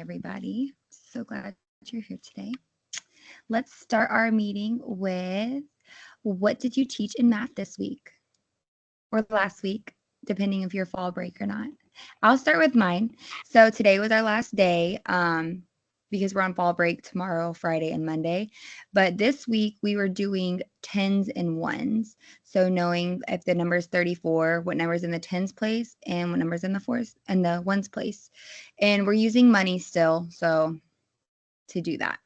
everybody. So glad you're here today. Let's start our meeting with what did you teach in math this week or last week, depending if you're fall break or not. I'll start with mine. So today was our last day because we're on fall break tomorrow, Friday, and Monday. But this week we were doing tens and ones. So knowing if the number is 34, what number is in the tens place and what number is in the fours and the ones place. And we're using money still, so to do that.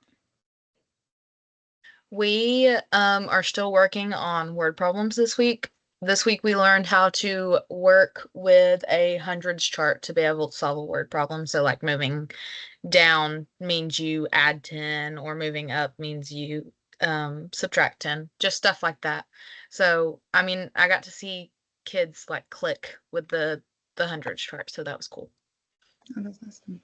We are still working on word problems this week. This week we learned how to work with a hundreds chart to be able to solve a word problem. So like moving down means you add 10 or moving up means you subtract 10, just stuff like that. So, I mean, I got to see kids like click with the hundreds chart, so that was cool. Oh, that's awesome.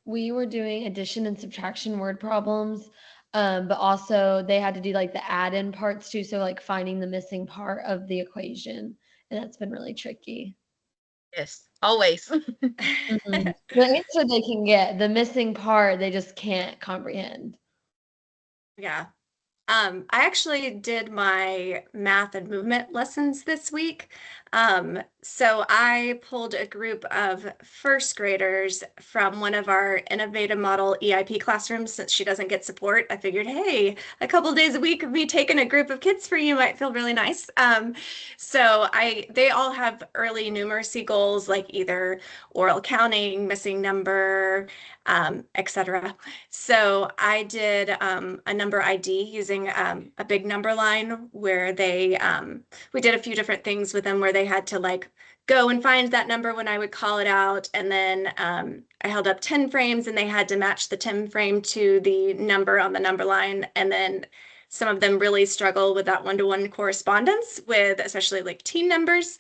We were doing addition and subtraction word problems, but also they had to do like the add-in parts too, so like finding the missing part of the equation, and that's been really tricky. Yes, always. The answer they can get, the missing part they just can't comprehend. Yeah. I actually did my math and movement lessons this week. So I pulled a group of first graders from one of our innovative model EIP classrooms. Since she doesn't get support, I figured, hey, a couple days a week of me taking a group of kids for you might feel really nice. They all have early numeracy goals, like either oral counting, missing number, etc. So I did a number ID using a big number line where we did a few different things with them where they had to like go and find that number when I would call it out. And then I held up 10 frames and they had to match the 10 frame to the number on the number line. And then some of them really struggle with that one-to-one correspondence with especially like team numbers.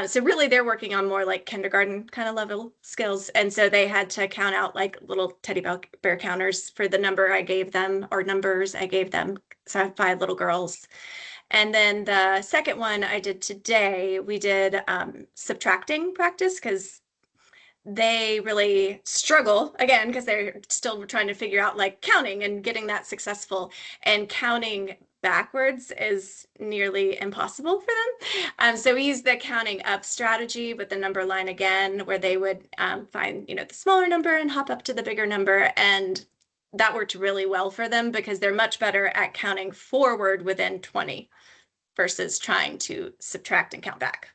So really they're working on more like kindergarten kind of level skills. And so they had to count out like little teddy bear counters for the number I gave them or numbers I gave them. So I have 5 little girls. And then the second one I did today, we did subtracting practice because they really struggle again because they're still trying to figure out like counting and getting that successful, and counting backwards is nearly impossible for them. So we used the counting up strategy with the number line again, where they would find the smaller number and hop up to the bigger number, and that worked really well for them because they're much better at counting forward within 20 versus trying to subtract and count back.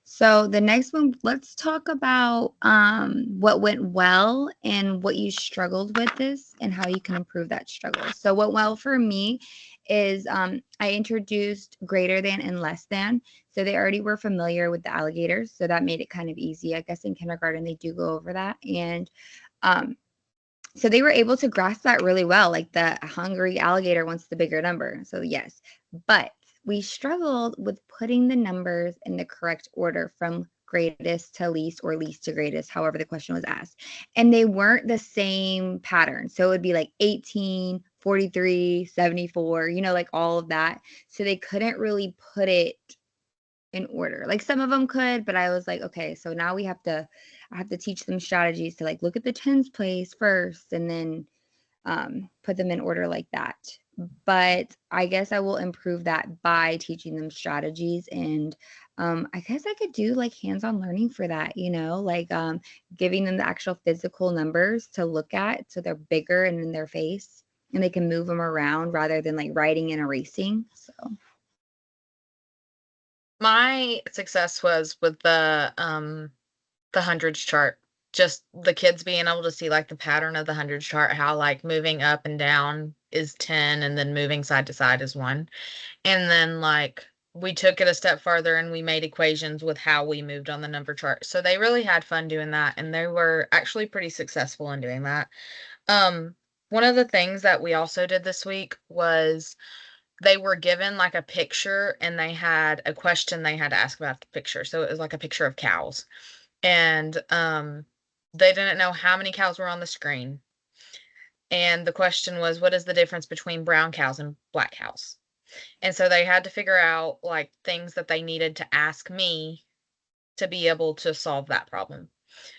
So the next one, let's talk about what went well and what you struggled with this and how you can improve that struggle. So what well for me is I introduced greater than and less than. So they already were familiar with the alligators. So that made it kind of easy. I guess in kindergarten they do go over that. And so they were able to grasp that really well. Like the hungry alligator wants the bigger number. So yes, but we struggled with putting the numbers in the correct order from greatest to least or least to greatest, however the question was asked. And they weren't the same pattern. So it would be like 18, 43, 74, like all of that. So they couldn't really put it in order. Like some of them could, but I was like, okay, so now I have to teach them strategies to like look at the tens place first and then put them in order like that. But I guess I will improve that by teaching them strategies. And I guess I could do like hands-on learning for that, like giving them the actual physical numbers to look at so they're bigger and in their face and they can move them around rather than like writing and erasing. So My success was with the hundreds chart. Just the kids being able to see like the pattern of the hundreds chart, how like moving up and down is 10 and then moving side to side is 1. And then like we took it a step further and we made equations with how we moved on the number chart. So they really had fun doing that and they were actually pretty successful in doing that. One of the things that we also did this week was they were given like a picture and they had a question they had to ask about the picture. So it was like a picture of cows. And they didn't know how many cows were on the screen. And the question was, what is the difference between brown cows and black cows? And so they had to figure out like things that they needed to ask me to be able to solve that problem.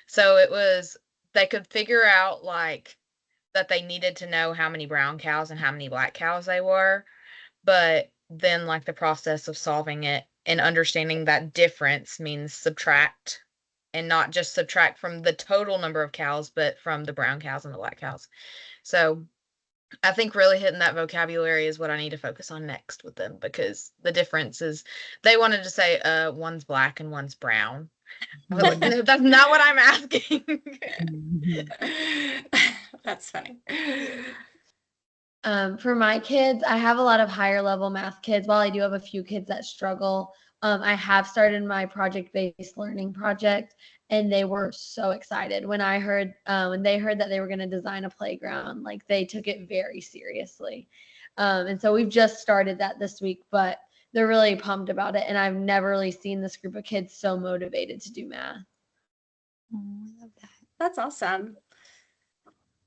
So it was, they could figure out like that they needed to know how many brown cows and how many black cows they were, but then like the process of solving it and understanding that difference means subtract, and not just subtract from the total number of cows, but from the brown cows and the black cows. So I think really hitting that vocabulary is what I need to focus on next with them, because the difference is they wanted to say one's black and one's brown. I was like, no, that's not what I'm asking. That's funny. For my kids, I have a lot of higher level math kids. While I do have a few kids that struggle, I have started my project-based learning project, and they were so excited when they heard that they were going to design a playground. Like they took it very seriously, and so we've just started that this week. But they're really pumped about it, and I've never really seen this group of kids so motivated to do math. Oh, I love that. That's awesome.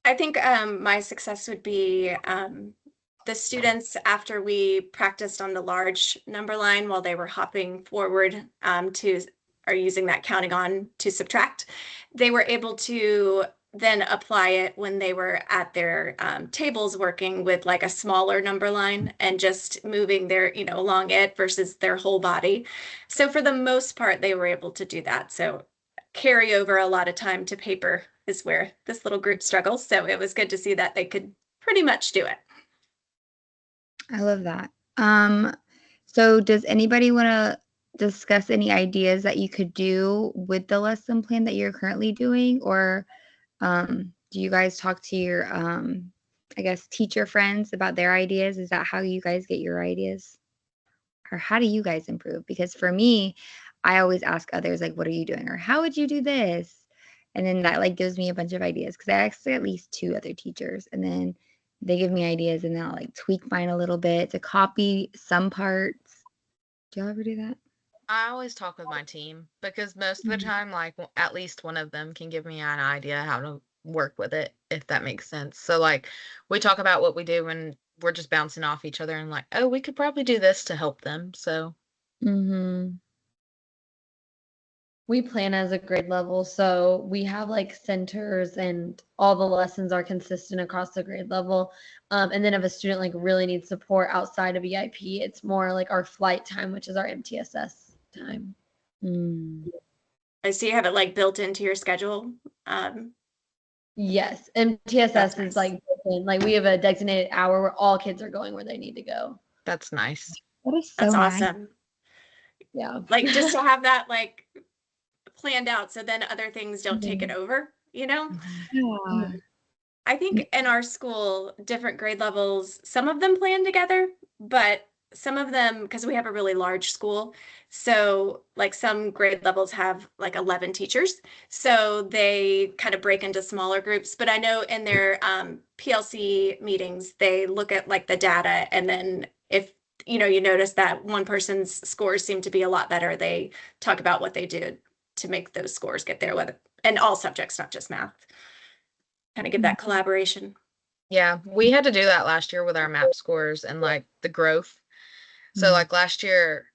I think my success would be the students, after we practiced on the large number line while they were hopping forward or using that counting on to subtract, they were able to then apply it when they were at their tables working with like a smaller number line and just moving their, along it versus their whole body. So for the most part, they were able to do that. So carry over a lot of time to paper is where this little group struggles. So it was good to see that they could pretty much do it. I love that. So does anybody want to discuss any ideas that you could do with the lesson plan that you're currently doing? Or do you guys talk to your, I guess, teacher friends about their ideas? Is that how you guys get your ideas? Or how do you guys improve? Because for me, I always ask others, like, what are you doing? Or how would you do this? And then that like gives me a bunch of ideas, because I asked at least 2 other teachers, and then they give me ideas, and then I'll like tweak mine a little bit to copy some parts. Do y'all ever do that? I always talk with my team, because most of the time, like at least one of them can give me an idea how to work with it, if that makes sense. So like we talk about what we do and we're just bouncing off each other and like, oh, we could probably do this to help them. So Mm-hmm. We plan as a grade level, so we have like centers and all the lessons are consistent across the grade level. And then if a student like really needs support outside of EIP, it's more like our flight time, which is our MTSS time. I see you have it like built into your schedule. Yes, MTSS That's is nice. like built in. Like we have a designated hour where all kids are going where they need to go. that's nice. That is so That's nice. awesome. Yeah. Like just to have that like planned out so then other things don't take it over, Yeah. I think in our school, different grade levels, some of them plan together, but some of them, because we have a really large school, so like some grade levels have like 11 teachers, so they kind of break into smaller groups. But I know in their PLC meetings, they look at like the data, and then if you notice that one person's scores seem to be a lot better, they talk about what they did to make those scores get there, whether and all subjects, not just math. Kind of give that collaboration. Yeah, we had to do that last year with our map scores and like the growth. So like last year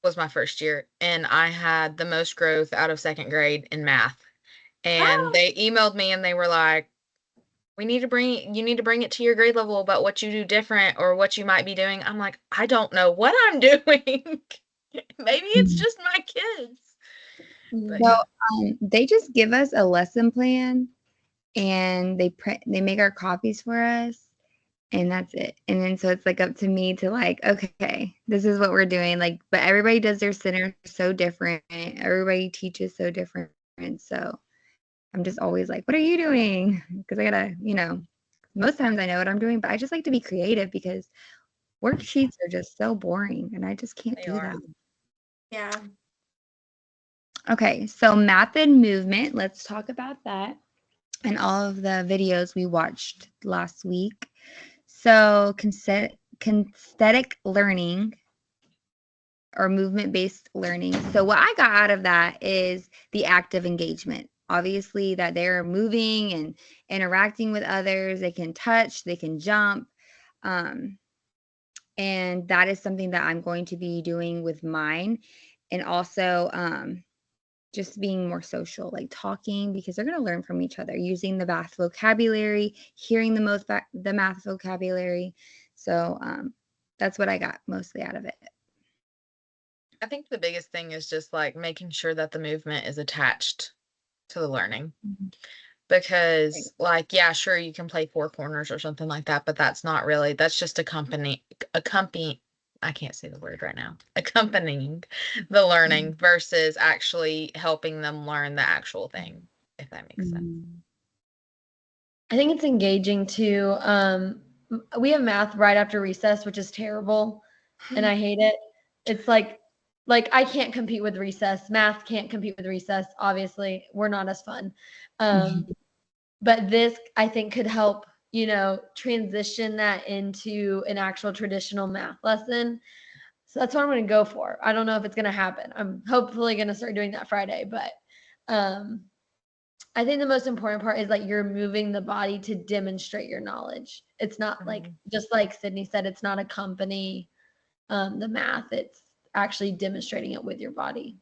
was my first year and I had the most growth out of second grade in math. And they emailed me and they were like, you need to bring it to your grade level about what you do different or what you might be doing. I'm like, I don't know what I'm doing. Maybe it's just my kids. But So they just give us a lesson plan, and they make our copies for us, and that's it. And then so it's like up to me to like, okay, this is what we're doing. Like, but everybody does their center so different. Everybody teaches so different. So I'm just always like, what are you doing? Because I gotta, most times I know what I'm doing, but I just like to be creative because worksheets are just so boring and I just can't They do are. that. Yeah. Okay, so math and movement, let's talk about that and all of the videos we watched last week. So kinesthetic learning or movement-based learning. So what I got out of that is the active engagement. Obviously that they're moving and interacting with others. They can touch, they can jump. And that is something that I'm going to be doing with mine. And also just being more social, like talking, because they're going to learn from each other, using the math vocabulary, hearing the math vocabulary. So that's what I got mostly out of it. I think the biggest thing is just like making sure that the movement is attached to the learning. Because like, yeah, sure, you can play four corners or something like that, but that's not really, that's just accompany, I can't say the word right now, accompanying the learning versus actually helping them learn the actual thing, if that makes sense. I think it's engaging too. We have math right after recess, which is terrible, and I hate it. It's like I can't compete with recess. Math can't compete with recess. Obviously, we're not as fun. But this, I think, could help, transition that into an actual traditional math lesson. So that's what I'm going to go for. I don't know if it's going to happen. I'm hopefully going to start doing that Friday, but I think the most important part is like you're moving the body to demonstrate your knowledge. It's not like, just like Sydney said, it's not accompany the math. It's actually demonstrating it with your body.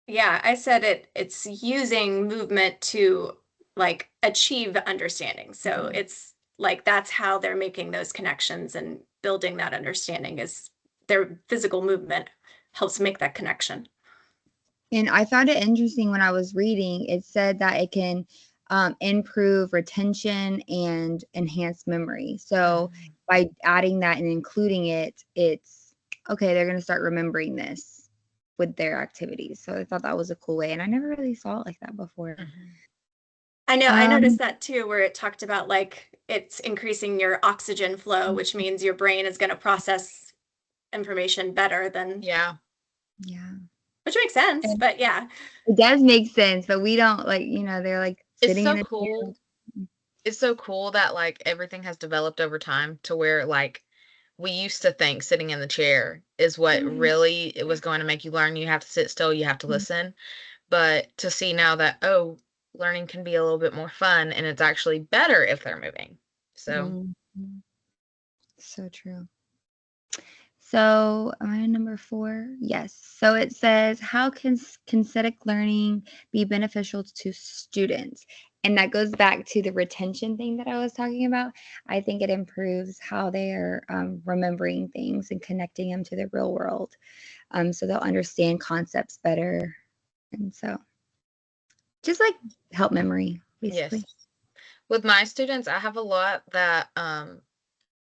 Yeah, I said it's using movement to like achieve understanding. So it's like that's how they're making those connections and building that understanding is their physical movement helps make that connection. And I found it interesting when I was reading, it said that it can improve retention and enhance memory. So by adding that and including it, it's okay, they're going to start remembering this with their activities. So I thought that was a cool way. And I never really saw it like that before. I know, I noticed that too, where it talked about like it's increasing your oxygen flow, which means your brain is going to process information better than. Yeah. Which makes sense, but yeah. It does make sense, but we don't they're like It's sitting so in a cool. chair. It's so cool that like everything has developed over time to where like we used to think sitting in the chair is what really it was going to make you learn. You have to sit still, you have to listen. But to see now that, oh, learning can be a little bit more fun and it's actually better if they're moving. So So true. So am I on number 4? Yes. So it says, how can kinesthetic learning be beneficial to students? And that goes back to the retention thing that I was talking about. I think it improves how they are remembering things and connecting them to the real world. So they'll understand concepts better. And so just like help memory, basically. yes. With my students, I have a lot that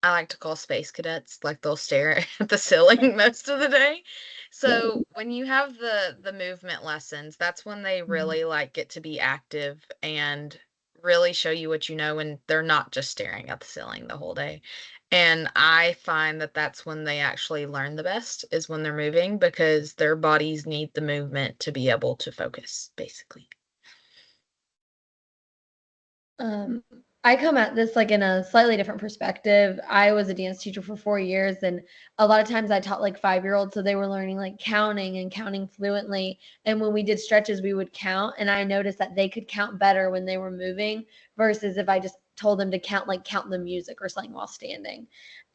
I like to call space cadets, like they'll stare at the ceiling most of the day. So when you have the movement lessons, that's when they really like get to be active and really show you what you know, and they're not just staring at the ceiling the whole day. And I find that that's when they actually learn the best is when they're moving because their bodies need the movement to be able to focus, basically. I come at this like in a slightly different perspective. I was a dance teacher for 4 years, and a lot of times I taught like 5-year-olds, so they were learning like counting and counting fluently. And when we did stretches, we would count, and I noticed that they could count better when they were moving versus if I just told them to count the music or something while standing.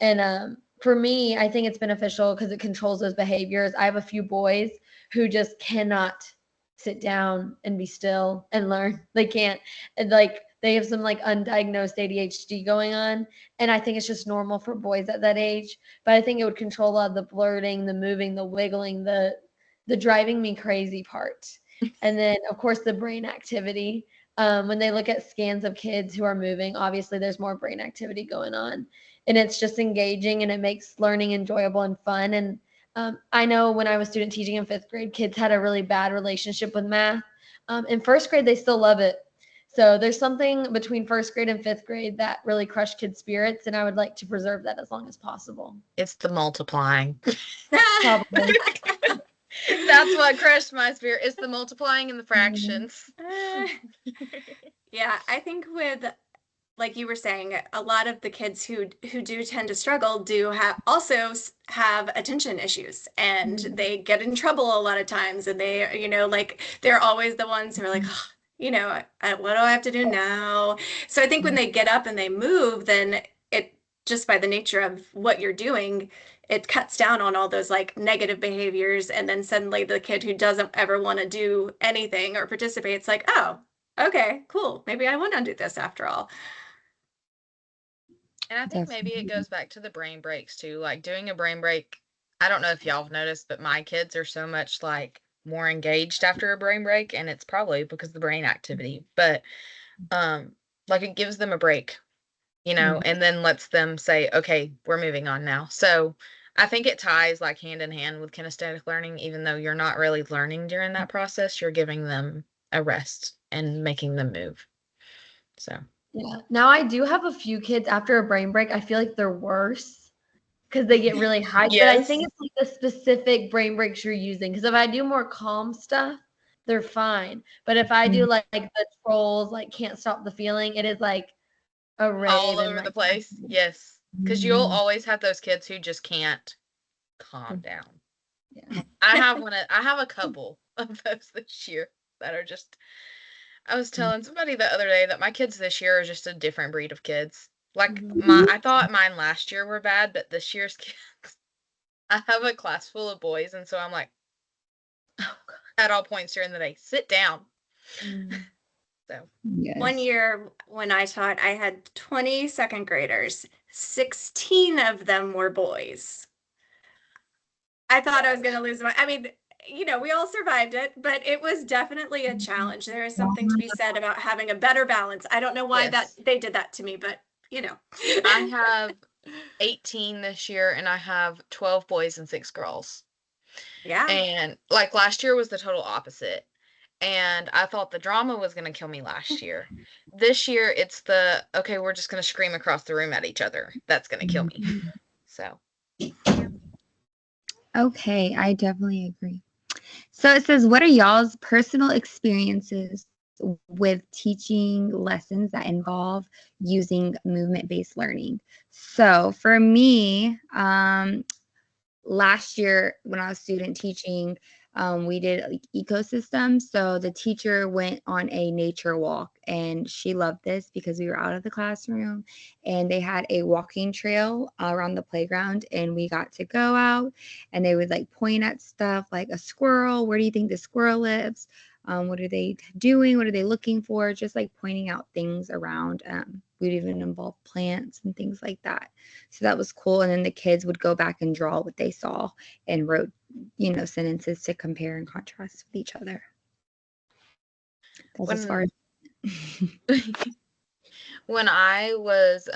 And for me, I think it's beneficial because it controls those behaviors. I have a few boys who just cannot sit down and be still and learn. They can't. And like they have some like undiagnosed ADHD going on. And I think it's just normal for boys at that age. But I think it would control a lot of the blurting, the moving, the wiggling, the driving me crazy part. And then of course the brain activity. When they look at scans of kids who are moving, obviously there's more brain activity going on. And it's just engaging and it makes learning enjoyable and fun. And I know when I was student teaching in 5th grade, kids had a really bad relationship with math. In 1st grade, they still love it. So there's something between 1st grade and 5th grade that really crushed kids' spirits, and I would like to preserve that as long as possible. It's the multiplying. Probably. That's what crushed my spirit. It's the multiplying and the fractions. Yeah, I think with like you were saying, a lot of the kids who do tend to struggle do have attention issues, and they get in trouble a lot of times, and they, like they're always the ones who are like, oh, what do I have to do now? So I think when they get up and they move, then just by the nature of what you're doing, it cuts down on all those like negative behaviors. And then suddenly the kid who doesn't ever want to do anything or participate, it's like, oh, okay, cool. Maybe I want to do this after all. And I think maybe it goes back to the brain breaks too. Like doing a brain break, I don't know if y'all have noticed, but my kids are so much like more engaged after a brain break, and it's probably because of the brain activity. But like it gives them a break, and then lets them say, okay, we're moving on now. So I think it ties like hand in hand with kinesthetic learning, even though you're not really learning during that process, you're giving them a rest and making them move. So Yeah. Now I do have a few kids after a brain break. I feel like they're worse because they get really hyped. But I think Yes. it's like the specific brain breaks you're using. Because if I do more calm stuff, they're fine. But if I do like the trolls, like can't stop the feeling, it is like a rave all and over the like place. Yes. Because you'll always have those kids who just can't calm down. yeah. I have a couple of those this year that are just, I was telling somebody the other day that my kids this year are just a different breed of kids. Like I thought mine last year were bad, but this year's kids, I have a class full of boys, and so I'm like, oh God, at all points during the day, sit down. So Yes. One year when I taught, I had 20 second graders. 16 of them were boys. I thought I was going to lose I mean, we all survived it, but it was definitely a challenge. There is something to be said about having a better balance. I don't know why Yes. they did that to me, but I have 18 this year, and I have 12 boys and 6 girls. Yeah. And like last year was the total opposite. And I thought the drama was going to kill me last year. This year, it's okay, we're just going to scream across the room at each other. That's going to kill me. So. Okay, I definitely agree. So it says, what are y'all's personal experiences with teaching lessons that involve using movement-based learning? So for me, last year when I was student teaching, we did like ecosystems. So the teacher went on a nature walk, and she loved this because we were out of the classroom, and they had a walking trail around the playground, and we got to go out, and they would like point at stuff like a squirrel. Where do you think the squirrel lives? What are they doing? What are they looking for? Just like pointing out things around. We'd even involve plants and things like that. So that was cool. And then the kids would go back and draw what they saw and wrote, sentences to compare and contrast with each other. That's as far as when I was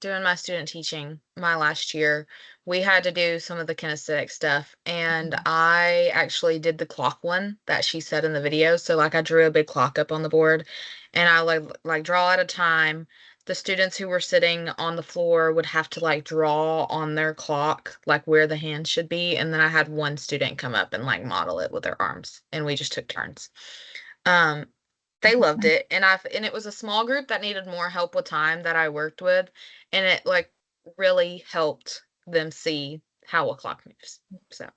doing my student teaching my last year, we had to do some of the kinesthetic stuff, and I actually did the clock one that she said in the video. So like I drew a big clock up on the board, and I like draw at a time. The students who were sitting on the floor would have to like draw on their clock like where the hand should be, and then I had one student come up and like model it with their arms, and we just took turns. They loved it, and it was a small group that needed more help with time that I worked with, and it like really helped them see how a clock moves. So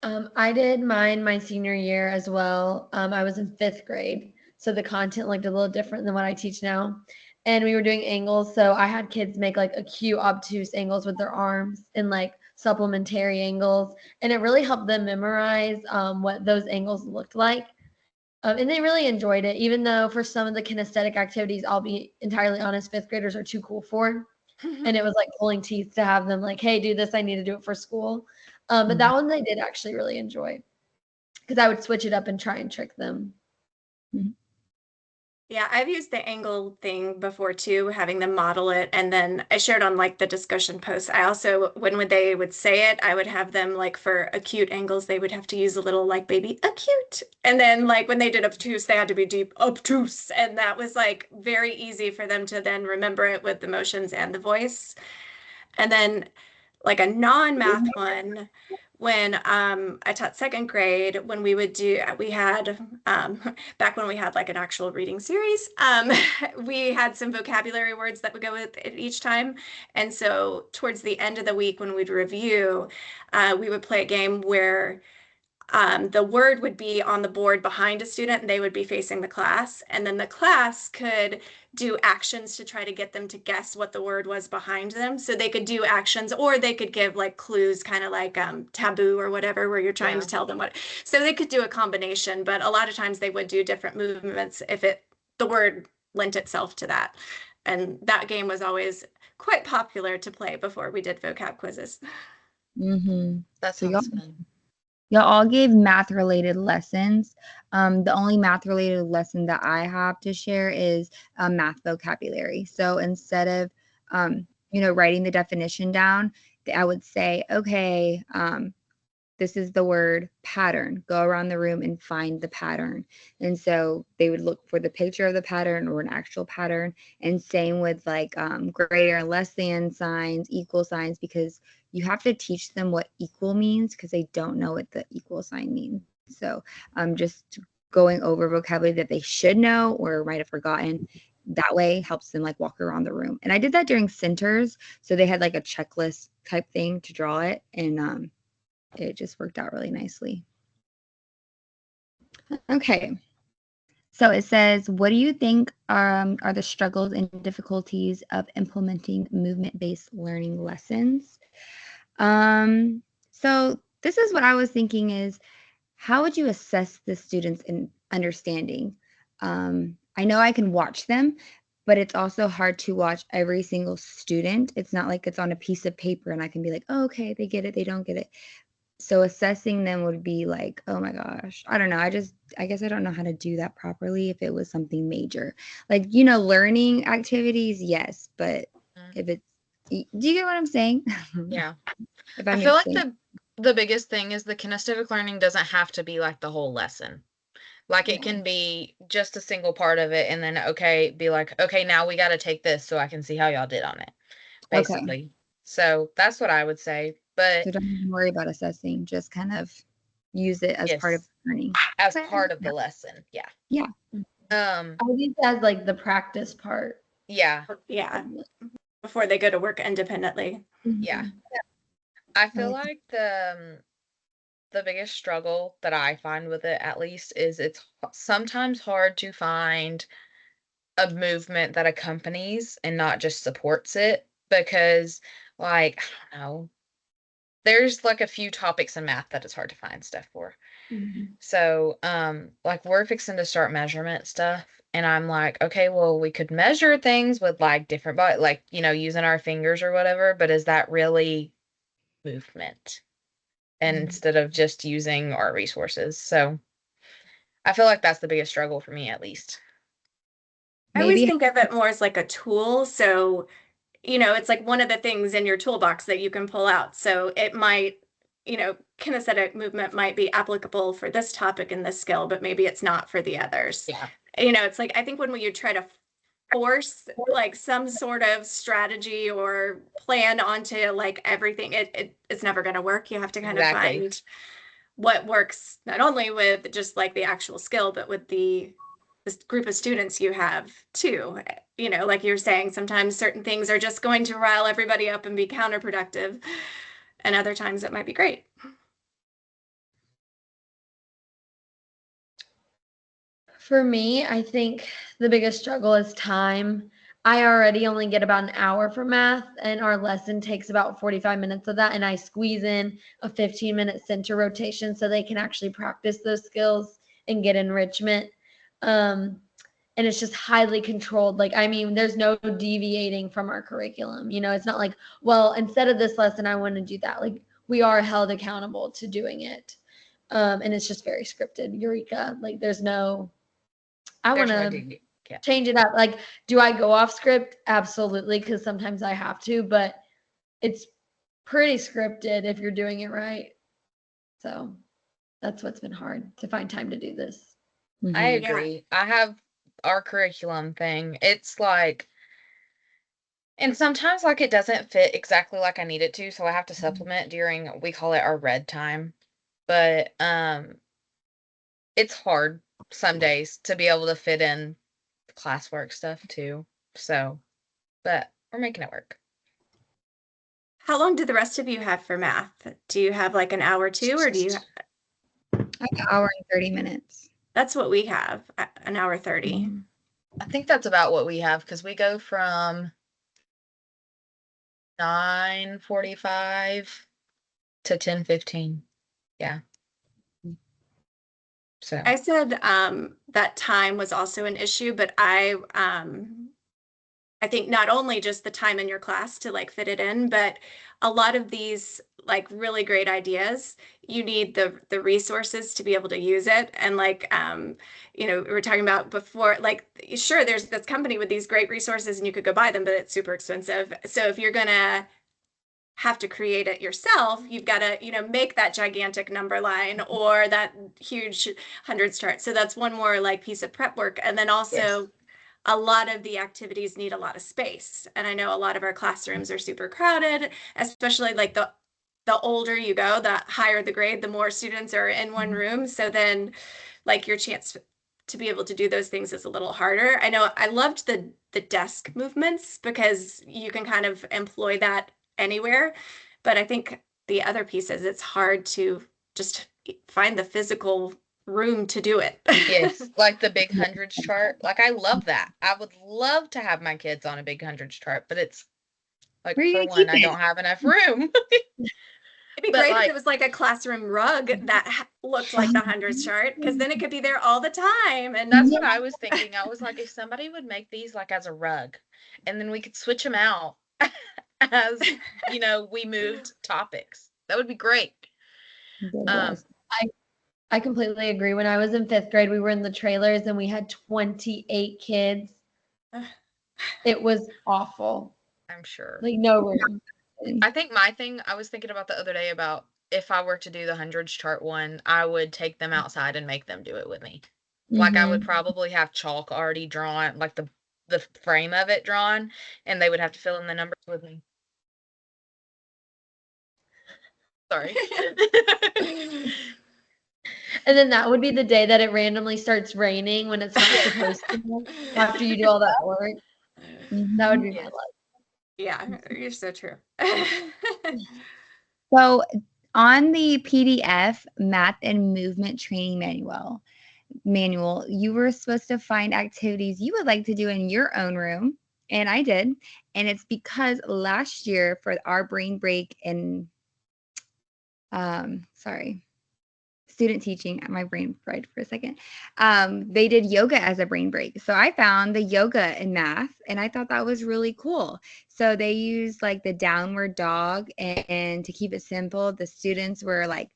I did mine my senior year as well. I was in 5th grade, so the content looked a little different than what I teach now. And we were doing angles, so I had kids make like acute, obtuse angles with their arms and like supplementary angles, and it really helped them memorize what those angles looked like. And they really enjoyed it, even though for some of the kinesthetic activities, I'll be entirely honest, 5th graders are too cool for. And it was like pulling teeth to have them like, hey, do this. I need to do it for school. But that one they did actually really enjoy because I would switch it up and try and trick them. Yeah, I've used the angle thing before too, having them model it. And then I shared on like the discussion posts. I also, when they would say it, I would have them like for acute angles, they would have to use a little like baby acute. And then like when they did obtuse, they had to be deep obtuse. And that was like very easy for them to then remember it with the motions and the voice. And then like a non-math one, when I taught 2nd grade, when we had back when we had like an actual reading series, we had some vocabulary words that would go with it each time. And so towards the end of the week when we'd review, we would play a game where the word would be on the board behind a student and they would be facing the class. And then the class could do actions to try to get them to guess what the word was behind them. So they could do actions, or they could give like clues, kind of like taboo or whatever, where you're trying to tell them what. So they could do a combination, but a lot of times they would do different movements if the word lent itself to that. And that game was always quite popular to play before we did vocab quizzes. Mm-hmm. That So y'all, sounds fun. y'all all gave math related lessons. The only math related lesson that I have to share is math vocabulary. So instead of, writing the definition down, I would say, okay, this is the word pattern. Go around the room and find the pattern. And so they would look for the picture of the pattern or an actual pattern. And same with like greater and less than signs, equal signs, because you have to teach them what equal means because they don't know what the equal sign means. So just going over vocabulary that they should know or might have forgotten. That way helps them like walk around the room. And I did that during centers. So they had like a checklist type thing to draw it. And it just worked out really nicely. Okay. So it says, what do you think are the struggles and difficulties of implementing movement-based learning lessons? So this is what I was thinking is, how would you assess the students in understanding? I know I can watch them, but it's also hard to watch every single student. It's not like it's on a piece of paper and I can be like, oh, okay, they get it, they don't get it. So assessing them would be like, oh my gosh, I don't know. I guess I don't know how to do that properly if it was something major. Like, learning activities, yes, but if it's, do you get what I'm saying? Yeah. If I feel like the biggest thing is the kinesthetic learning doesn't have to be like the whole lesson. Like it can be just a single part of it and then be like, okay, now we got to take this so I can see how y'all did on it. Basically. Okay. So that's what I would say. But So don't even worry about assessing, just kind of use it as part of yes, learning. as part of the lesson. Yeah. Yeah. I think that's like the practice part. Yeah. Yeah. Before they go to work independently. Yeah. I feel like the biggest struggle that I find with it, at least, is it's sometimes hard to find a movement that accompanies and not just supports it because, like, I don't know, there's like a few topics in math that it's hard to find stuff for. So, like we're fixing to start measurement stuff, and I'm like, okay, well, we could measure things with like different, but like, using our fingers or whatever, but is that really movement? And instead of just using our resources. So I feel like that's the biggest struggle for me, at least. I always think of it more as like a tool. So, it's like one of the things in your toolbox that you can pull out. So it might, kinesthetic movement might be applicable for this topic and this skill, but maybe it's not for the others. Yeah. It's like, I think when you try to force like some sort of strategy or plan onto like everything, it's never going to work. You have to kind of find what works not only with just like the actual skill, but with this group of students you have too. Like you're saying, sometimes certain things are just going to rile everybody up and be counterproductive, and other times it might be great. For me, I think the biggest struggle is time. I already only get about an hour for math, and our lesson takes about 45 minutes of that, and I squeeze in a 15-minute center rotation so they can actually practice those skills and get enrichment. And it's just highly controlled. Like, I mean, there's no deviating from our curriculum. It's not like, well, instead of this lesson, I want to do that. Like, we are held accountable to doing it. And it's just very scripted. Eureka. Like, there's no, I want to change it up. Like, do I go off script? Absolutely. Because sometimes I have to, but it's pretty scripted if you're doing it right. So that's what's been hard, to find time to do this. I agree. I have our curriculum thing. It's like, and sometimes like it doesn't fit exactly like I need it to, so I have to supplement during, we call it our red time. But it's hard some days to be able to fit in classwork stuff too. So, but we're making it work. How long do the rest of you have for math? Do you have like an hour too, or do you? An hour and 30 minutes. That's what we have, an hour 30. Mm-hmm. I think that's about what we have because we go from 9:45 to 10:15. Yeah. So I said that time was also an issue, but I think not only just the time in your class to like fit it in, but a lot of these like really great ideas, you need the resources to be able to use it. And like we were talking about before, like sure, there's this company with these great resources and you could go buy them, but it's super expensive. So if you're gonna have to create it yourself, you've got to make that gigantic number line or that huge hundreds chart. So that's one more like piece of prep work. And then also yes. a lot of the activities need a lot of space. And I know a lot of our classrooms are super crowded, especially like the older you go, the higher the grade, the more students are in one room. So then like your chance to be able to do those things is a little harder. I know I loved the desk movements because you can kind of employ that anywhere. But I think the other piece is it's hard to just find the physical room to do it. Yes, like the big hundreds chart. Like I love that. I would love to have my kids on a big hundreds chart, but it's like Where are you for gonna one, keep I it? don't have enough room. It'd be But great if like it was like a classroom rug that looked like the hundreds chart, because then it could be there all the time. And that's what I was thinking. I was like, if somebody would make these like as a rug, and then we could switch them out as we moved topics. That would be great. Yes. I completely agree. When I was in 5th grade, we were in the trailers and we had 28 kids. It was awful. I'm sure. Like no room. I think my thing I was thinking about the other day about if I were to do the hundreds chart one, I would take them outside and make them do it with me. Like I would Mhm. probably have chalk already drawn, like the frame of it drawn, and they would have to fill in the numbers with me. Sorry. And then that would be the day that it randomly starts raining when it's not supposed to after you do all that work. That would be my Yes. life. Yeah, you're so true. So on the PDF math and movement training manual, you were supposed to find activities you would like to do in your own room, and I did. And it's because last year for our brain break in student teaching, my brain fried for a second. They did yoga as a brain break. So I found the yoga in math and I thought that was really cool. So they used like the downward dog, and to keep it simple, the students were like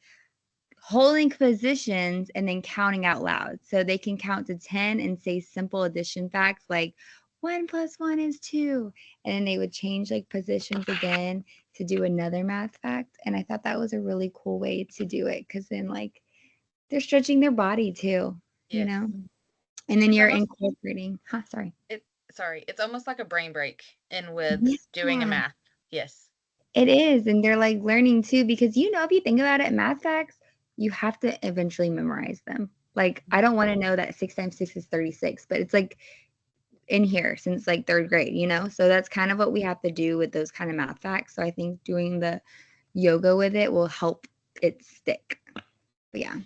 holding positions and then counting out loud. So they can count to 10 and say simple addition facts like 1 + 1 is 2. And then they would change like positions again to do another math fact. And I thought that was a really cool way to do it because then like they're stretching their body too, you Yes. know? And then It's you're almost- incorporating. Sorry. It's almost like a brain break in with doing a Yeah. math. Yes. It is. And they're like learning too, because if you think about it, math facts, you have to eventually memorize them. Like, I don't want to know that 6 times 6 is 36, but it's like in here since like 3rd grade, So that's kind of what we have to do with those kind of math facts. So I think doing the yoga with it will help it stick. But yeah.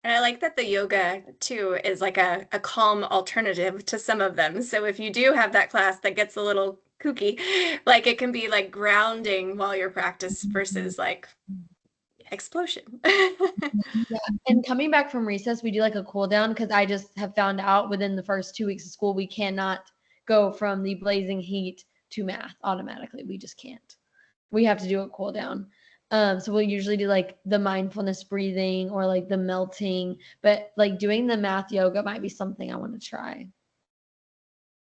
And I like that the yoga too is like a calm alternative to some of them. So if you do have that class that gets a little kooky, like it can be like grounding while you're practice versus like explosion. And coming back from recess, we do like a cool down because I just have found out within the first 2 weeks of school, we cannot go from the blazing heat to math automatically. We just can't. We have to do a cool down. So we'll usually do like the mindfulness breathing or like the melting, but like doing the math yoga might be something I want to try.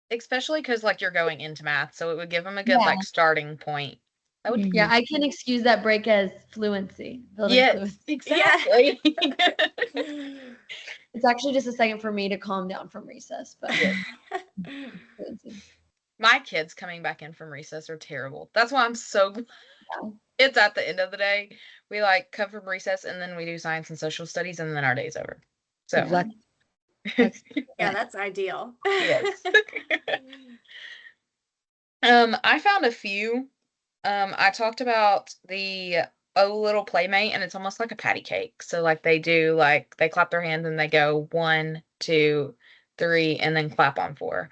Especially because like you're going into math, so it would give them a good like starting point. That would Yeah, I can excuse that break as fluency. Building Yes, fluency. exactly. It's actually just a second for me to calm down from recess, but fluency. My kids coming back in from recess are terrible. That's why I'm so glad it's at the end of the day. We like come from recess and then we do science and social studies and then our day's over. So Yeah, that's ideal. yes. I found a few. I talked about the a little playmate, and it's almost like a patty cake. So like they do, like they clap their hands and they go 1, 2, 3, and then clap on 4.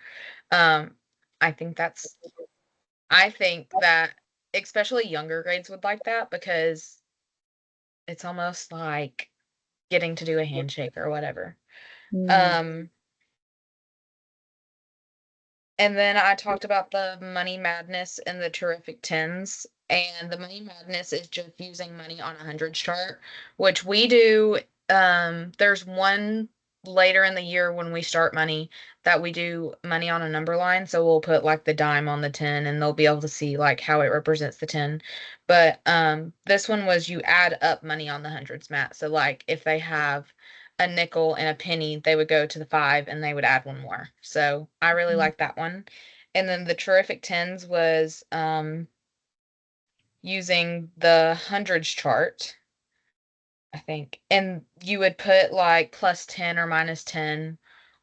Um, I think that's I think that especially younger grades would like that because it's almost like getting to do a handshake or whatever. Um, and then I talked about the Money Madness and the Terrific Tens. And the Money Madness is just using money on a hundreds chart, which we do. There's one later in the year when we start money that we do money on a number line. So we'll put like the dime on the 10 and they'll be able to see like how it represents the 10. But this one was you add up money on the hundreds mat. So like if they have a nickel and a penny, they would go to the 5 and they would add one more. So I really like that one. And then the Terrific Tens was using the hundreds chart, I think. And you would put like plus 10 or minus 10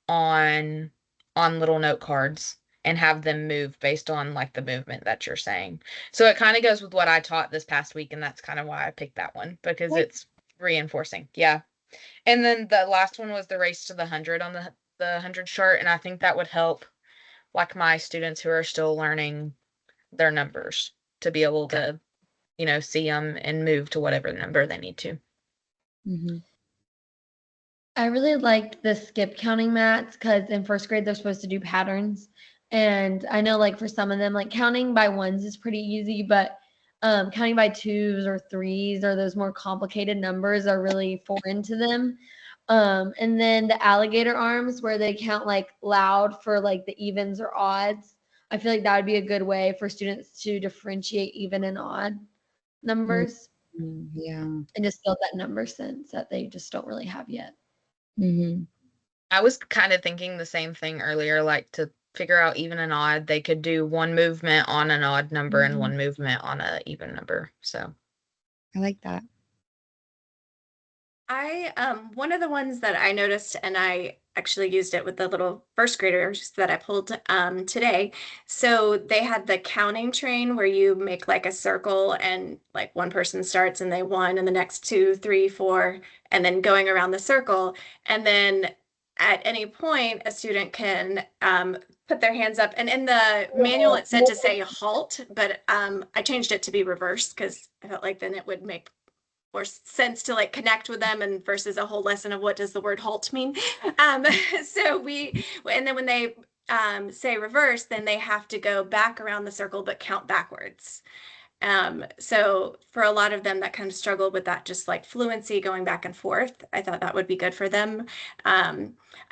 on little note cards and have them move based on like the movement that you're saying. So it kind of goes with what I taught this past week, and that's kind of why I picked that one because it's reinforcing. Yeah. And then the last one was the race to the 100 on the 100 chart, and I think that would help like my students who are still learning their numbers to be able to, see them and move to whatever number they need to. I really liked the skip counting mats because in first grade they're supposed to do patterns. And I know like for some of them, like counting by ones is pretty easy, but counting by twos or threes or those more complicated numbers are really foreign to them. And then the alligator arms where they count like loud for like the evens or odds. I feel like that would be a good way for students to differentiate even and odd numbers. Yeah. And just build that number sense that they just don't really have yet. I was kind of thinking the same thing earlier, like to figure out even and odd, they could do one movement on an odd number and one movement on an even number. So I like that. One of the ones that I noticed, and I actually used it with the little first graders that I pulled today. So they had the counting train where you make like a circle and like one person starts and they 1 and the next 2, 3, 4, and then going around the circle. And then at any point, a student can put their hands up. And in the manual, it said to say halt, but I changed it to be reversed because I felt like then it would make more sense to like connect with them and versus a whole lesson of what does the word halt mean. And then when they say reverse, then they have to go back around the circle but count backwards. So for a lot of them that kind of struggled with that, just like fluency going back and forth, I thought that would be good for them.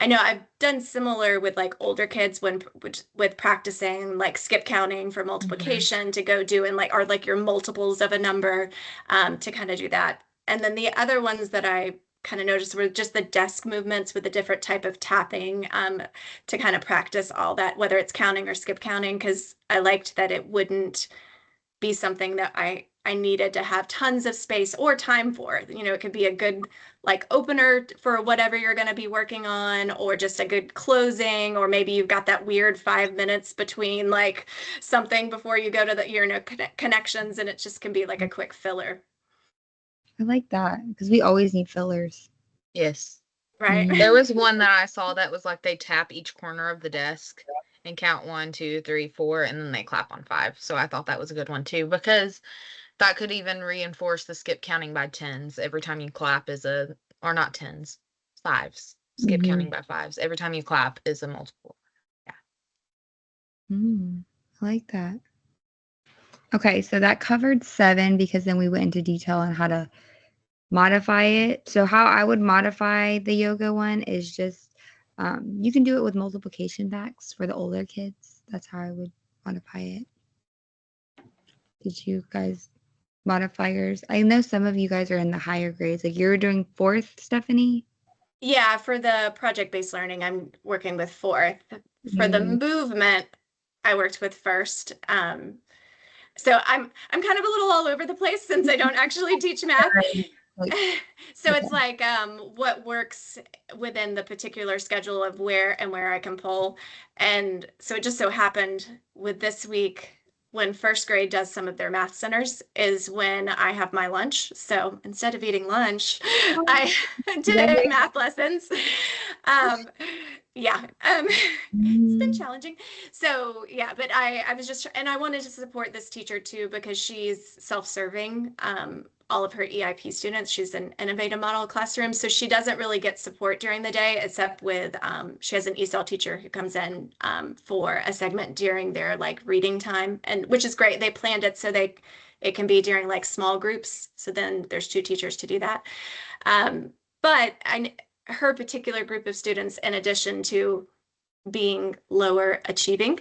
I know I've done similar with like older kids with practicing like skip counting for multiplication to go do and like are like your multiples of a number to kind of do that. And then the other ones that I kind of noticed were just the desk movements with a different type of tapping to kind of practice all that, whether it's counting or skip counting, because I liked that it wouldn't be something that I needed to have tons of space or time for. It could be a good like opener for whatever you're going to be working on, or just a good closing, or maybe you've got that weird 5 minutes between like something before you go to the connections, and it just can be like a quick filler. I like that because we always need fillers. Yes. Right. There was one that I saw that was like they tap each corner of the desk and count 1, 2, 3, 4, and then they clap on 5. So I thought that was a good one too, because that could even reinforce the skip counting by tens. Every time you clap or not tens, 5s. Skip counting by 5s. Every time you clap is a multiple. Yeah. I like that. Okay, so that covered 7 because then we went into detail on how to modify it. So how I would modify the yoga one is just you can do it with multiplication packs for the older kids. That's how I would modify it. Did you guys modify yours? I know some of you guys are in the higher grades. Like you're doing 4th, Stephanie? Yeah, for the project-based learning, I'm working with 4th. For the movement, I worked with 1st. So I'm kind of a little all over the place since I don't actually teach math. So it's like what works within the particular schedule of where I can pull. And so it just so happened with this week, when first grade does some of their math centers is when I have my lunch. So instead of eating lunch, I did math lessons. Um, yeah, it's been challenging. So yeah, but I was just, and I wanted to support this teacher too, because she's self-serving. All of her EIP students, she's an innovative model classroom. So she doesn't really get support during the day, except with, she has an ESOL teacher who comes in for a segment during their like reading time, and which is great. They planned it so it can be during like small groups. So then there's 2 teachers to do that. But her particular group of students, in addition to being lower achieving,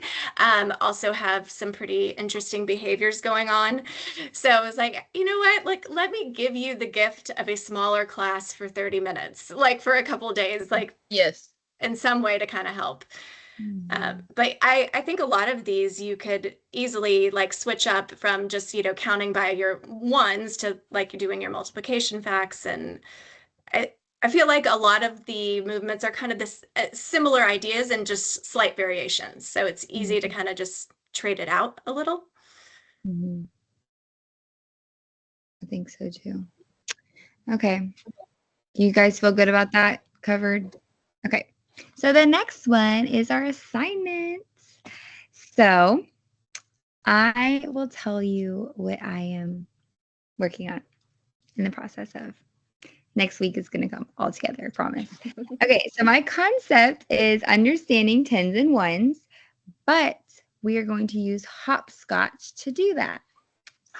also have some pretty interesting behaviors going on. So I was like, you know what, like, let me give you the gift of a smaller class for 30 minutes, like for a couple days, like Yes. in some way to kind of help. Mhm. But I think a lot of these you could easily like switch up from just, counting by your ones to like you're doing your multiplication facts. And I feel like a lot of the movements are kind of this similar ideas and just slight variations. So it's easy to kind of just trade it out a little. Mhm. I think so too. Okay. You guys feel good about that covered? Okay. So the next one is our assignments. So I will tell you what I am working on in the process of. Next week is going to come all together, I promise. Okay, so my concept is understanding tens and ones, but we are going to use hopscotch to do that.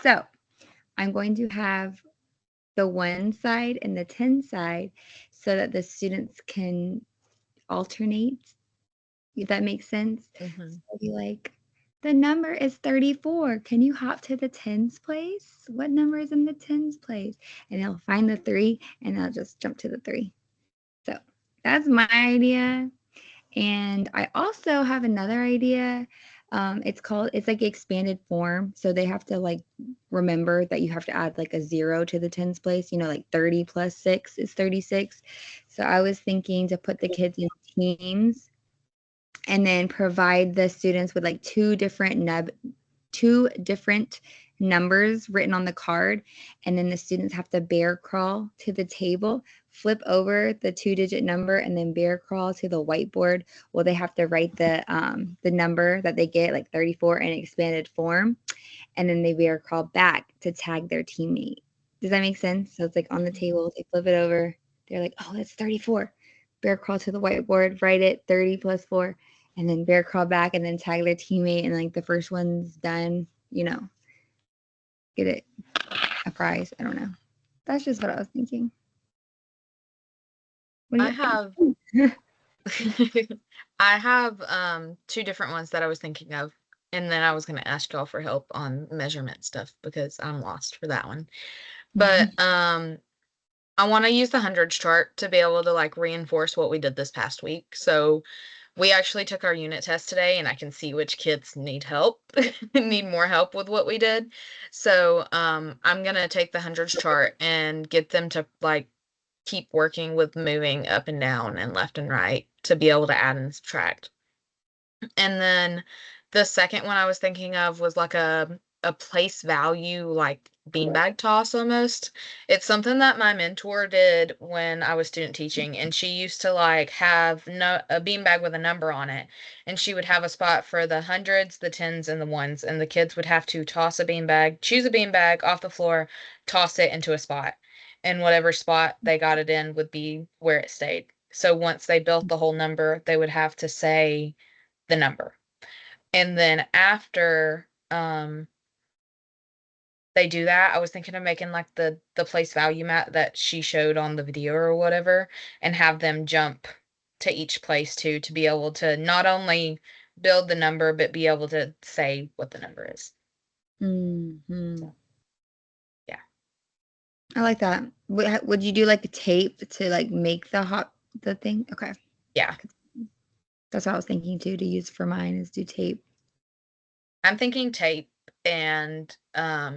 So I'm going to have the 1 side and the 10 side so that the students can alternate, if that makes sense. Mhm. So I'll be like, the number is 34. Can you hop to the tens place? What number is in the tens place? And they'll find the 3 and they'll just jump to the 3. So that's my idea. And I also have another idea. It's like expanded form. So they have to like remember that you have to add like a 0 to the tens place, like 30 plus 6 is 36. So I was thinking to put the kids in teams and then provide the students with like two different numbers written on the card, and then the students have to bear crawl to the table, flip over the 2-digit number, and then bear crawl to the whiteboard. Well, they have to write the number that they get, like 34, in expanded form, and then they bear crawl back to tag their teammate. Does that make sense? So it's like on the table, they flip it over, they're like, oh, it's 34. Bear crawl to the whiteboard, write it 30 plus 4, and then bear crawl back and then tag their teammate, and like the first one's done, get it a prize. I don't know. That's just what I was thinking. What do I you have I have 2 different ones that I was thinking of, and then I was going to ask y'all for help on measurement stuff because I'm lost for that one. But I want to use the hundreds chart to be able to like reinforce what we did this past week. So we actually took our unit test today, and I can see which kids need help, need more help with what we did. So I'm gonna take the hundreds chart and get them to like keep working with moving up and down and left and right to be able to add and subtract. And then the second one I was thinking of was like a place value, like beanbag toss almost. It's something that my mentor did when I was student teaching, and she used to like have a beanbag with a number on it, and she would have a spot for the hundreds, the tens, and the ones, and the kids would have to toss a beanbag, choose a beanbag off the floor, toss it into a spot, and whatever spot they got it in would be where it stayed. So once they built the whole number, they would have to say the number. And then after they do that, I was thinking of making like the place value mat that she showed on the video or whatever, and have them jump to each place too, to be able to not only build the number but be able to say what the number is. Mm-hmm. Yeah. I like that. Would you do like a tape to like make the thing? Okay. Yeah. That's what I was thinking too, to use for mine, is do tape. I'm thinking tape, and I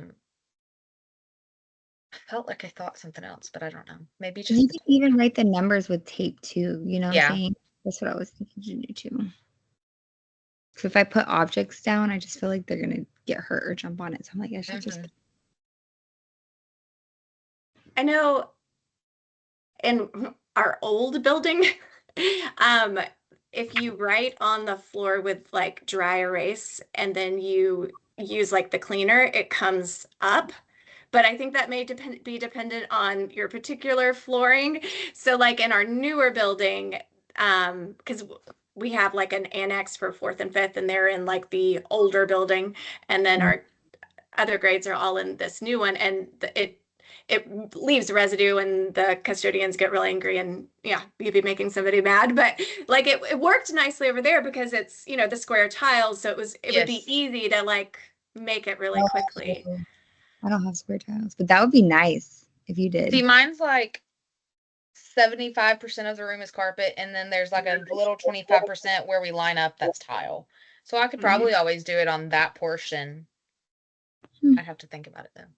felt like I thought something else, but I don't know. Maybe just You can even write the numbers with tape too, you know what Yeah. I'm saying? That's what I was thinking to do too. So if I put objects down, I just feel like they're gonna get hurt or jump on it. So I'm like, I should just. Mhm. I know in our old building, if you write on the floor with like dry erase and then you use like the cleaner, it comes up. But I think that may be dependent on your particular flooring. So like in our newer building, because we have like an annex for fourth and fifth, and they're in like the older building, and then our other grades are all in this new one, and it leaves residue, and the custodians get really angry, and yeah, you'd be making somebody mad. But like it worked nicely over there because it's the square tiles, so it would be Yes. easy to like make it really quickly. Oh, I don't have square tiles, but that would be nice if you did. See, mine's like 75% of the room is carpet, and then there's like a little 25% where we line up that's tile. So I could probably always do it on that portion. Hmm. I'd have to think about it though.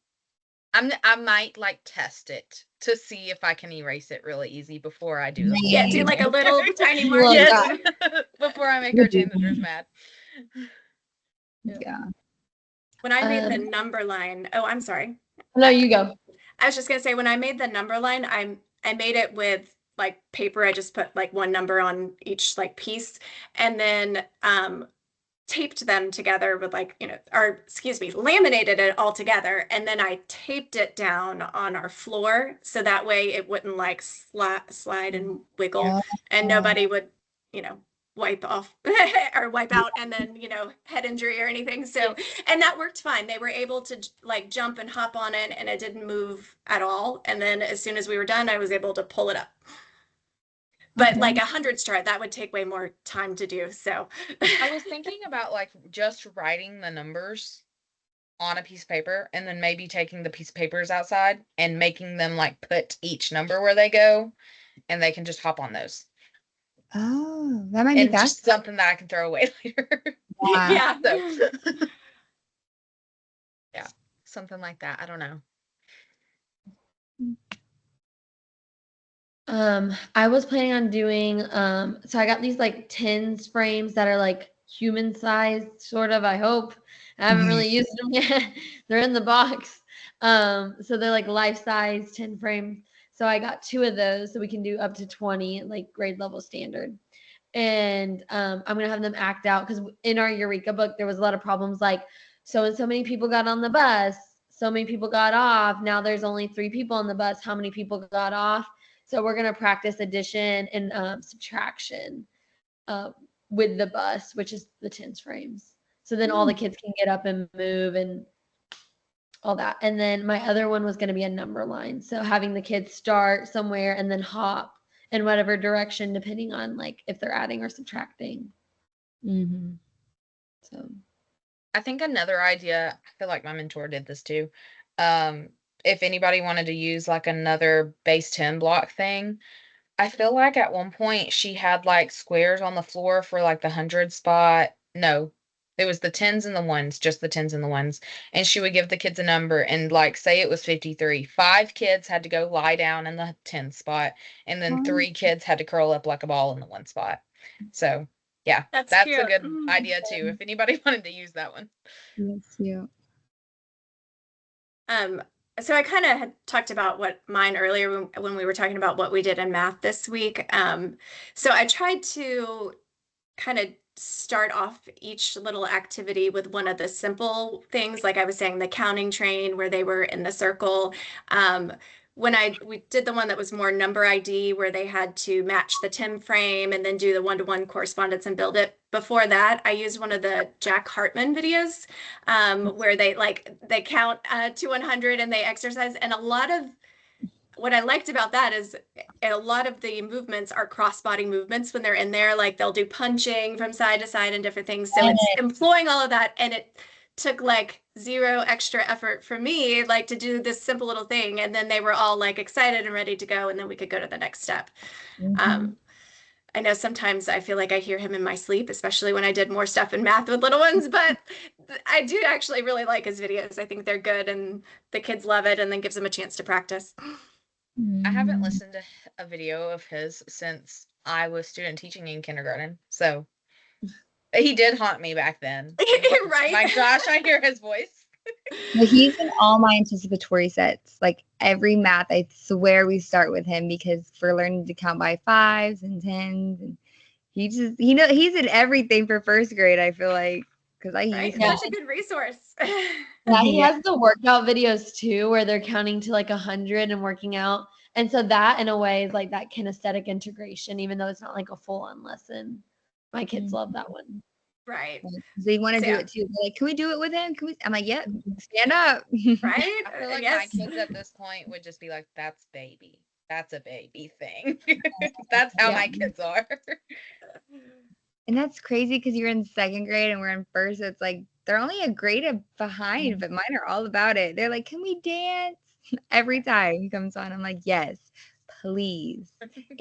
I might like test it to see if I can erase it really easy before I do the whole Yeah, do like a little tiny mark. Well, yes. Before I make our janitors mad. Yeah. When I made the number line, oh, I'm sorry. No, you go. I was just gonna say when I made the number line, I made it with like paper. I just put like one number on each like piece, and then taped them together with like or excuse me, laminated it all together, and then I taped it down on our floor so that way it wouldn't like slide and wiggle, and nobody would wipe off or wipe out and then head injury or anything. So and that worked fine. They were able to like jump and hop on it, and it didn't move at all. And then as soon as we were done, I was able to pull it up. But like 100 chart, that would take way more time to do. So I was thinking about like just writing the numbers on a piece of paper and then maybe taking the piece of papers outside and making them like put each number where they go, and they can just hop on those. Oh, that might be And fast. just something that I can throw away later. yeah. So, yeah, something like that. I don't know. I was planning on doing, so I got these like tins frames that are like human sized, sort of, I hope. I haven't really used them yet. They're in the box. So they're like life size tin frames. So I got 2 of those so we can do up to 20, like grade level standard. And I'm gonna have them act out because in our Eureka book there was a lot of problems like so and so many people got on the bus, so many people got off. Now there's only 3 people on the bus. How many people got off? So we're gonna practice addition and subtraction with the bus, which is the tens frames. So then all the kids can get up and move and all that. And then my other one was going to be a number line. So having the kids start somewhere and then hop in whatever direction, depending on like if they're adding or subtracting. Mm-hmm. So I think another idea, I feel like my mentor did this too. If anybody wanted to use like another base 10 block thing, I feel like at one point she had like squares on the floor for like the 100 spot. No, it was the tens and the ones, just the tens and the ones. And she would give the kids a number and like say it was 53. 5 kids had to go lie down in the 10 spot, and then 3 kids had to curl up like a ball in the 1 spot. So yeah, That's a cute. good idea too, if anybody wanted to use that one. That's cute. So I kind of had talked about what mine earlier when we were talking about what we did in math this week. So I tried to kind of start off each little activity with one of the simple things, like I was saying, the counting train where they were in the circle. When we did the one that was more number ID, where they had to match the Tim frame and then do the one-to-one correspondence and build it. Before that, I used one of the Jack Hartman videos where they count to 100 and they exercise. And a lot of what I liked about that is a lot of the movements are cross-body movements when they're in there. Like they'll do punching from side to side and different things. So it's employing all of that, and it took like 0 extra effort for me, like to do this simple little thing. And then they were all like excited and ready to go, and then we could go to the next step. I know sometimes I feel like I hear him in my sleep, especially when I did more stuff in math with little ones, but I do actually really like his videos. I think they're good and the kids love it, and then gives them a chance to practice. I haven't listened to a video of his since I was student teaching in kindergarten. So He did haunt me back then. Right? My gosh, I hear his voice. But he's in all my anticipatory sets. Like every math, I swear we start with him because we're learning to count by 5s and 10s, and he's in everything for first grade. I feel like because I Right? use Yeah. Such a good resource. Yeah, he has the workout videos too, where they're counting to like 100 and working out. And so that in a way is like that kinesthetic integration, even though it's not like a full-on lesson. My kids love that one. Right. They want to So, do yeah. it too. They're like, can we do it with him? Can we? I'm like, yep, stand up. Right? I feel like Yes. my kids at this point would just be like, that's baby. That's a baby thing. That's how Yeah. my kids are. And that's crazy because you're in second grade and we're in first. So it's like they're only a grade behind, but mine are all about it. They're like, can we dance? Every time he comes on, I'm like, yes, please.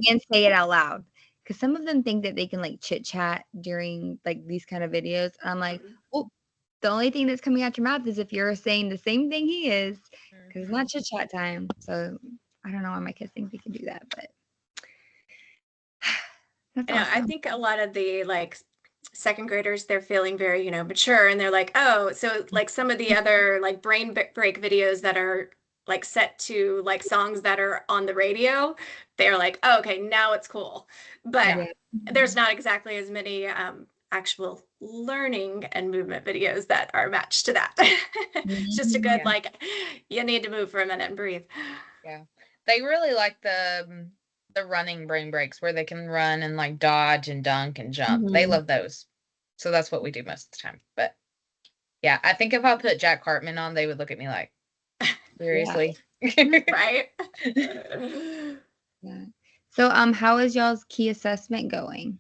And say it out loud. Because some of them think that they can like chit chat during like these kind of videos. And I'm like, oh, the only thing that's coming out your mouth is if you're saying the same thing he is, because it's not chit chat time. So I don't know why my kids think they can do that, but that's I awesome. think a lot of the like second graders, they're feeling very, mature, and they're like, oh, so like some of the other like brain break videos that are like set to like songs that are on the radio, they're like, oh, okay, now it's cool. But Yeah. there's not exactly as many actual learning and movement videos that are matched to that. It's just a good Yeah. like, you need to move for a minute and breathe. Yeah. They really like the running brain breaks where they can run and like dodge and dunk and jump. They Mhm. love those. So that's what we do most of the time. But yeah, I think if I put Jack Cartman on, they would look at me like, seriously. Right? Yeah. So how is y'all's key assessment going?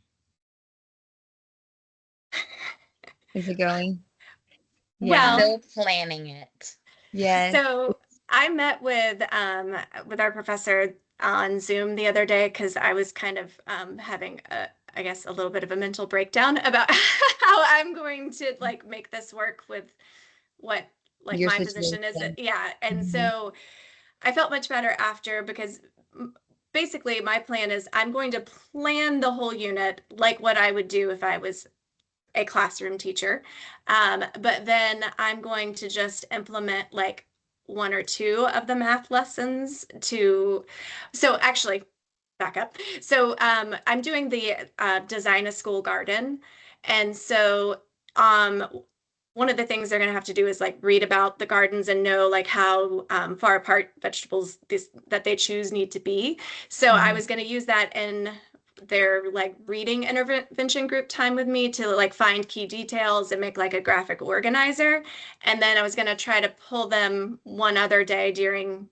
Is it going? Well, Still planning it. Yes. So I met with our professor on Zoom the other day because I was kind of having I guess a little bit of a mental breakdown about how I'm going to like make this work with what like Your my position is. situation. Yeah, and Mhm. so I felt much better after because basically my plan is I'm going to plan the whole unit like what I would do if I was a classroom teacher. But then I'm going to just implement like one or two of the math lessons so actually back up. So I'm doing the design a school garden. And so one of the things they're going to have to do is like read about the gardens and know like how far apart vegetables that they choose need to be. So I was going to use that in their like reading intervention group time with me to like find key details and make like a graphic organizer. And then I was going to try to pull them one other day during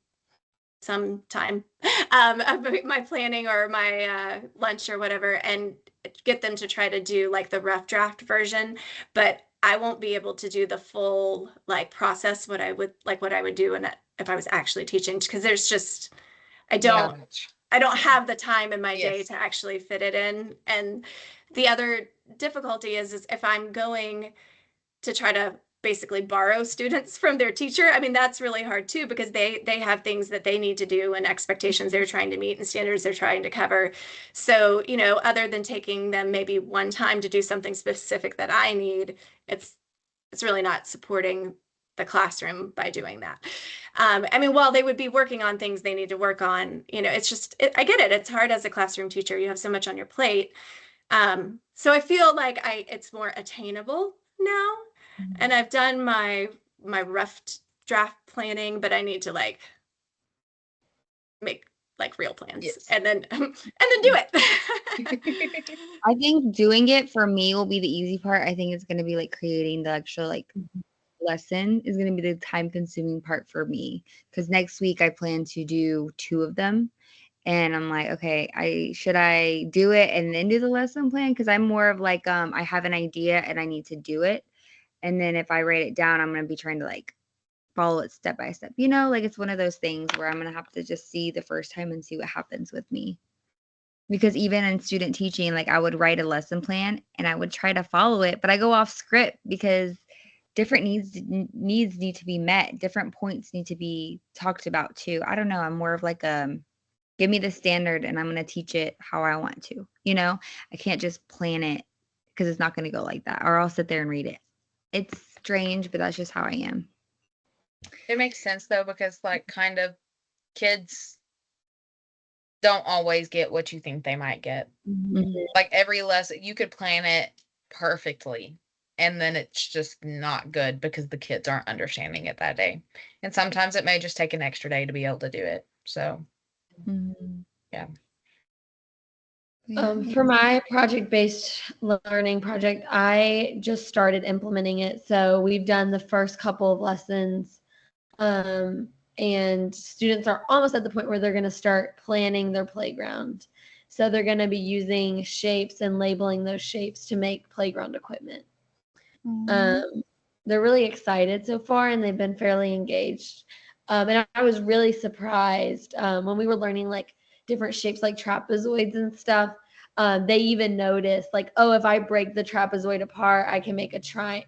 some time of my planning or my lunch or whatever and get them to try to do like the rough draft version. But I won't be able to do the full like process what I would do and if I was actually teaching because there's just I Yeah. don't have the time in my day Yes. to actually fit it in. And the other difficulty is if I'm going to try to basically borrow students from their teacher, I mean, that's really hard too, because they have things that they need to do and expectations they're trying to meet and standards they're trying to cover. So, other than taking them maybe one time to do something specific that I need, it's really not supporting the classroom by doing that. I mean, while they would be working on things they need to work on, it's just, I get it. It's hard as a classroom teacher. You have so much on your plate. So I feel like it's more attainable now. And I've done my rough draft planning, but I need to like make like real plans Yes. and then do it. I think doing it for me will be the easy part. I think it's going to be like creating the actual like lesson is going to be the time consuming part for me because next week I plan to do 2 of them. And I'm like, okay, should I do it and then do the lesson plan? Because I'm more of like, I have an idea and I need to do it. And then if I write it down, I'm gonna be trying to like follow it step by step. Like it's one of those things where I'm gonna have to just see the first time and see what happens with me. Because even in student teaching, like I would write a lesson plan and I would try to follow it, but I go off script because different needs need to be met. Different points need to be talked about too. I don't know. I'm more of like give me the standard and I'm going to teach it how I want to. I can't just plan it because it's not going to go like that, or I'll sit there and read it. It's strange, but that's just how I am. It makes sense though, because like kind of kids don't always get what you think they might get. Like every lesson, you could plan it perfectly, and then it's just not good because the kids aren't understanding it that day. And sometimes it may just take an extra day to be able to do it. So, yeah. For my project-based learning project, I just started implementing it. So we've done the first couple of lessons, and students are almost at the point where they're going to start planning their playground. So they're going to be using shapes and labeling those shapes to make playground equipment. They're really excited so far, and they've been fairly engaged. And I was really surprised when we were learning like different shapes like trapezoids and stuff. They even noticed like, oh, if I break the trapezoid apart, I can make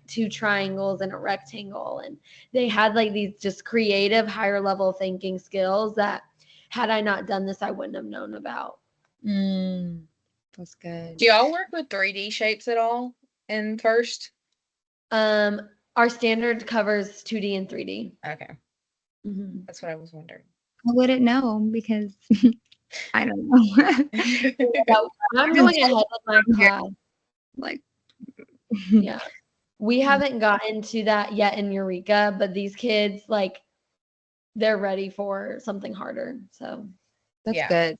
two triangles and a rectangle. And they had like these just creative higher level thinking skills that had I not done this, I wouldn't have known about. That's good. Do y'all work with 3D shapes at all in first? Our standard covers 2D and 3D. Okay. Mm-hmm. That's what I was wondering. I wouldn't know because I don't know. I'm going ahead with my class. Like, Yeah. We haven't gotten to that yet in Eureka, but these kids, like, they're ready for something harder. So that's Yeah. good.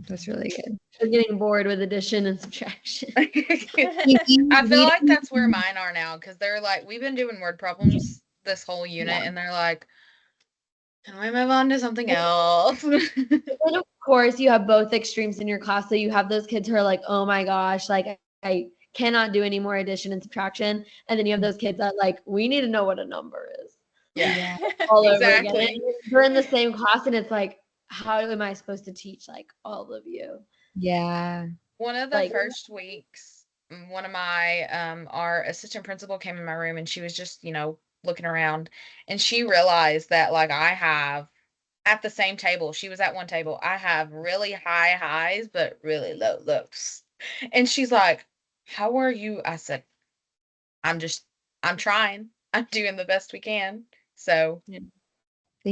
That's really good. they're getting bored with addition and subtraction. I feel like that's where mine are now, because they're like, we've been doing word problems this whole unit, Yeah. and they're like, can we move on to something else? And of course, you have both extremes in your class. So you have those kids who are like, oh my gosh, like I cannot do any more addition and subtraction. And then you have those kids that like, we need to know what a number is. Yeah. All over Exactly. again. And they're in the same class, and it's like, how am I supposed to teach like all of you? Yeah. One of the Like- first weeks, one of my our assistant principal came in my room, and she was just, looking around, and she realized that like I have at the same table, she was at one table, I have really high highs but really low lows. And she's like, how are you? I said, I'm trying. I'm doing the best we can. So They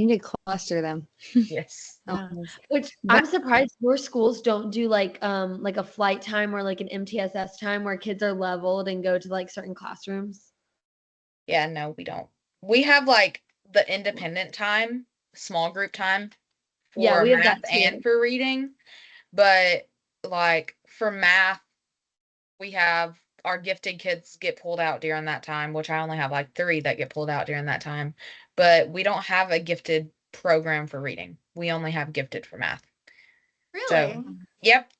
need to cluster them. yes. Yeah. Almost. Which I'm surprised your schools don't do like a flight time or like an MTSS time where kids are leveled and go to like certain classrooms. Yeah, no, we don't. We have like the independent time, small group time for Yeah, we have math that too. and for reading. But like for math, we have our gifted kids get pulled out during that time, which I only have like 3 that get pulled out during that time. But we don't have a gifted program for reading. We only have gifted for math. Really? Yep.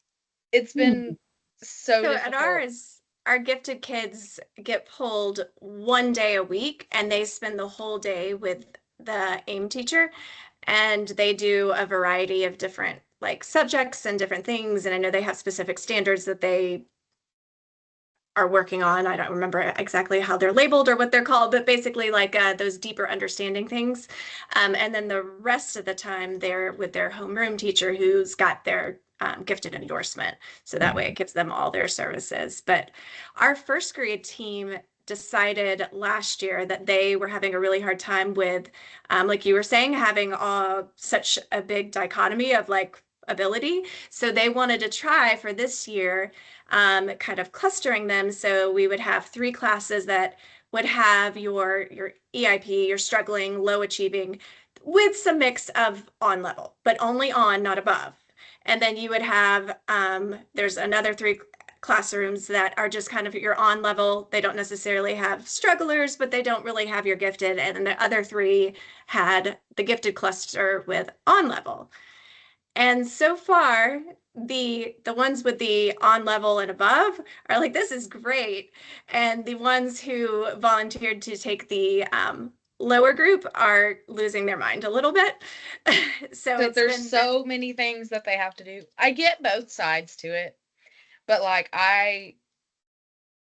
It's been so So difficult. at ours, our gifted kids get pulled one day a week, and they spend the whole day with the AIM teacher, and they do a variety of different like subjects and different things. And I know they have specific standards that they are working on. I don't remember exactly how they're labeled or what they're called, but basically like those deeper understanding things. And then the rest of the time they're with their homeroom teacher who's got their gifted endorsement. So that way it gives them all their services. But our first grade team decided last year that they were having a really hard time with, like you were saying, having such a big dichotomy of like ability. So they wanted to try for this year kind of clustering them. So we would have 3 classes that would have your EIP, your struggling, low achieving, with some mix of on level, but only on, not above. And then you would have, there's another 3 classrooms that are just kind of your on level. They don't necessarily have strugglers, but they don't really have your gifted. And then the other 3 had the gifted cluster with on level. And so far, the ones with the on level and above are like, this is great. And the ones who volunteered to take the lower group are losing their mind a little bit. So Because it's there's been so many things that they have to do. I get both sides to it, but like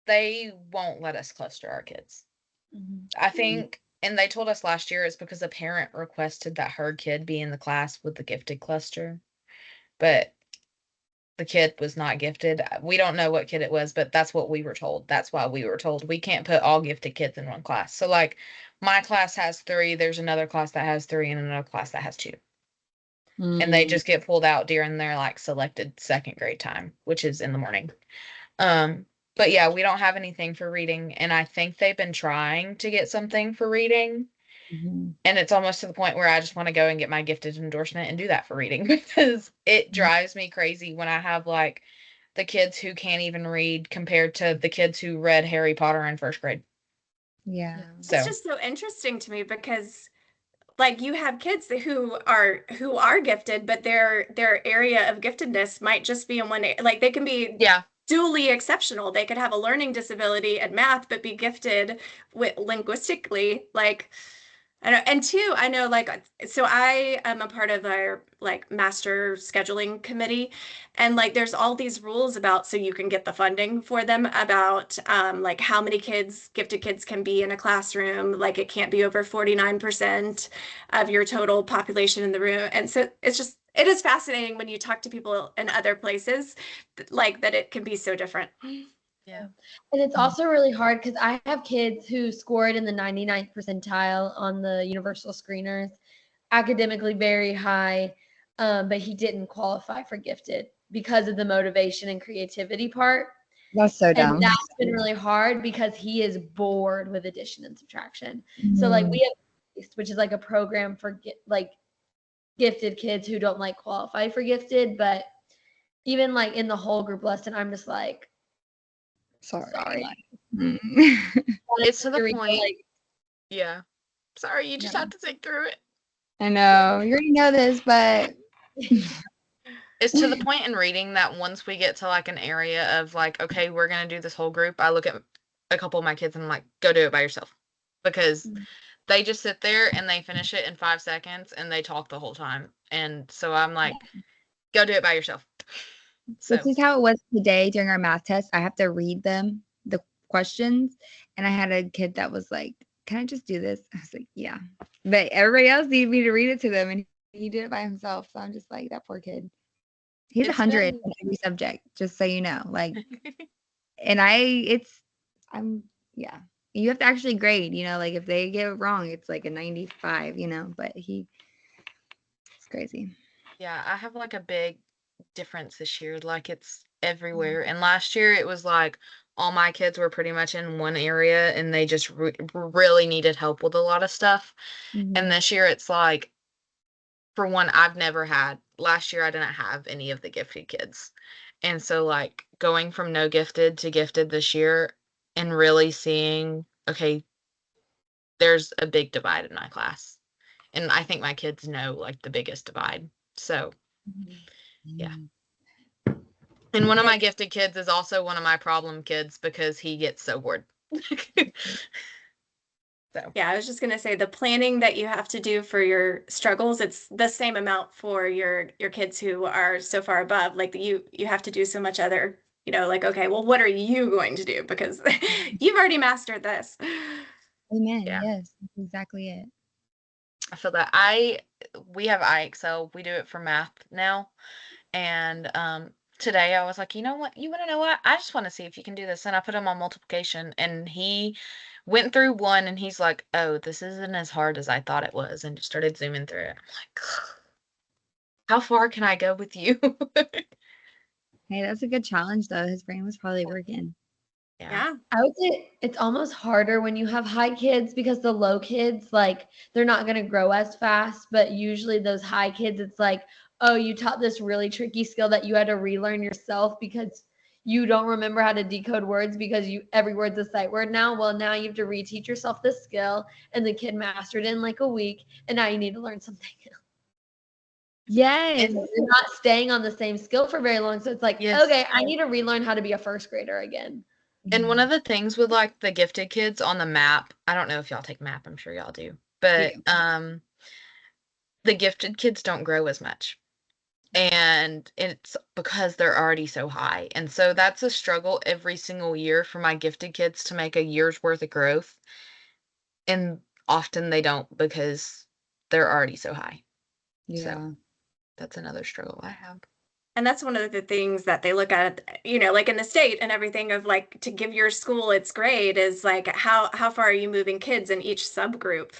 they won't let us cluster our kids. I think, and they told us last year it's because a parent requested that her kid be in the class with the gifted cluster, but the kid was not gifted. We don't know what kid it was, but that's what we were told. That's why we were told we can't put all gifted kids in one class. So like my class has 3, there's another class that has 3 and another class that has 2. And they just get pulled out during their like selected second grade time, which is in the morning. But yeah, we don't have anything for reading, and I think they've been trying to get something for reading. Mhm. And it's almost to the point where I just want to go and get my gifted endorsement and do that for reading because it drives me crazy when I have like the kids who can't even read compared to the kids who read Harry Potter in first grade. Yeah. So It's just so interesting to me because like you have kids who are gifted, but their area of giftedness might just be in one like they can be yeah, dually exceptional. They could have a learning disability at math, but be gifted with linguistically. Like, I know, and two, I know like so I am a part of our like master scheduling committee, and like there's all these rules about so you can get the funding for them about like how many gifted kids can be in a classroom. Like it can't be over 49% of your total population in the room. And so it is fascinating when you talk to people in other places like that it can be so different. yeah, And it's also really hard because I have kids who scored in the 99th percentile on the universal screeners, academically very high, but he didn't qualify for gifted because of the motivation and creativity part. That's so dumb. And that's been really hard because he is bored with addition and subtraction. So like we have, which is like a program for like gifted kids who don't like qualify for gifted, but even like in the whole group lesson, I'm just like, sorry. it's to the Read, point. like, Yeah, sorry, you just Yeah. have to think through it. I know. You already know this, but It's to the point in reading that once we get to like an area of like, okay, we're gonna do this whole group, I look at a couple of my kids and I'm like, go do it by yourself. Because they just sit there and they finish it in 5 seconds and they talk the whole time. And so I'm like, go do it by yourself. So this is how it was today during our math test. I have to read them, the questions. And I had a kid that was like, can I just do this? I was like, yeah. But everybody else needed me to read it to them. And he did it by himself. So I'm just like, that poor kid. He's It's 100 been- in every subject, just so you know. Like, yeah. You have to actually grade, like if they get it wrong, it's like a 95, but it's crazy. yeah, I have like a big difference this year. Like it's everywhere. And last year it was like all my kids were pretty much in one area and they just really needed help with a lot of stuff. And this year it's like, for one, I've never had. Last year I didn't have any of the gifted kids. And so like going from no gifted to gifted this year and really seeing, okay, there's a big divide in my class. And I think my kids know like the biggest divide. So yeah. And one of my gifted kids is also one of my problem kids because he gets so bored. So Yeah, I was just gonna say the planning that you have to do for your struggles, it's the same amount for your kids who are so far above. Like you have to do so much other, like, okay, well, what are you going to do? Because you've already mastered this. Amen. Yeah. Yes, that's exactly it. I feel that we have iExcel. We do it for math now. And today I was like, you know what? You want to know what? I just want to see if you can do this. And I put him on multiplication and he went through one and he's like, oh, this isn't as hard as I thought it was. And just started zooming through it. I'm like, how far can I go with you? Hey, that's a good challenge though. His brain was probably working. Yeah. I would say it's almost harder when you have high kids because the low kids, like, they're not going to grow as fast. But usually those high kids, it's like, oh, you taught this really tricky skill that you had to relearn yourself because you don't remember how to decode words because every word's a sight word now. Well, now you have to reteach yourself this skill, and the kid mastered it in like a week, and now you need to learn something else. Yes. And you're not staying on the same skill for very long. So it's like, Yes. okay, I need to relearn how to be a first grader again. And one of the things with like the gifted kids on the map, I don't know if y'all take map, I'm sure y'all do, but the gifted kids don't grow as much. And it's because they're already so high. And so that's a struggle every single year for my gifted kids to make a year's worth of growth. And often they don't because they're already so high. Yeah. So that's another struggle I have. And that's one of the things that they look at, like in the state and everything of like to give your school its grade is like how far are you moving kids in each subgroup?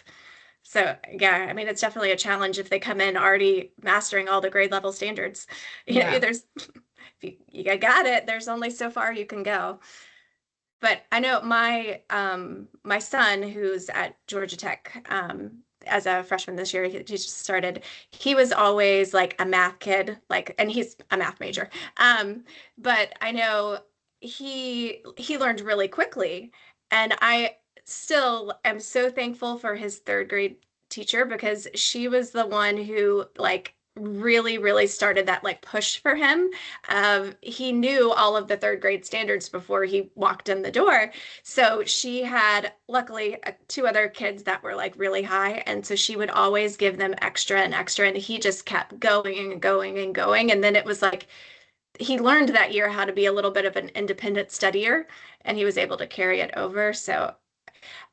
So yeah, I mean, it's definitely a challenge if they come in already mastering all the grade level standards. Yeah. There's if you got it, there's only so far you can go. But I know my son who's at Georgia Tech as a freshman this year, he just started. He was always like a math kid, like, and he's a math major. But I know he learned really quickly, and I still am so thankful for his third grade teacher because she was the one who like really started that like push for him. He knew all of the third grade standards before he walked in the door. So she had luckily two other kids that were like really high. And so she would always give them extra and extra. And he just kept going and going and going. And then it was like, he learned that year how to be a little bit of an independent studier and he was able to carry it over. So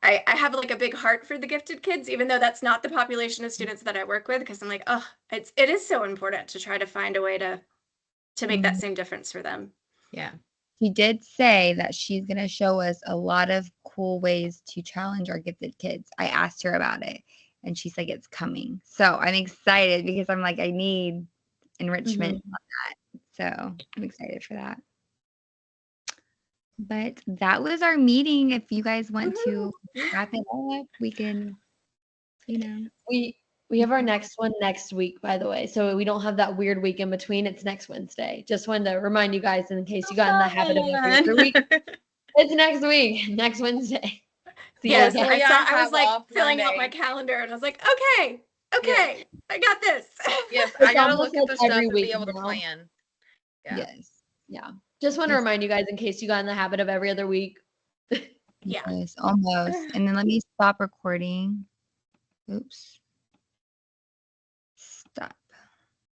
I have like a big heart for the gifted kids, even though that's not the population of students that I work with, because I'm like, oh, it is so important to try to find a way to make that same difference for them. Yeah. She did say that she's going to show us a lot of cool ways to challenge our gifted kids. I asked her about it and she's like, it's coming. So I'm excited because I'm like, I need enrichment on that. So I'm excited for that. But that was our meeting. If you guys want to wrap it up, we can, We have our next one next week, by the way. So we don't have that weird week in between. It's next Wednesday. Just wanted to remind you guys in case you got in the habit of every other week. It's next week, next Wednesday. See Yes, you again. I was like filling out my calendar and I was like, okay, Yes. I got this. Yes, It's I gotta almost look at the like stuff every and be week able to now. plan. Yeah. Yes. Yeah. Just want to Yes. remind you guys in case you got in the habit of every other week. Yeah. Yes, almost. And then let me stop recording. Oops.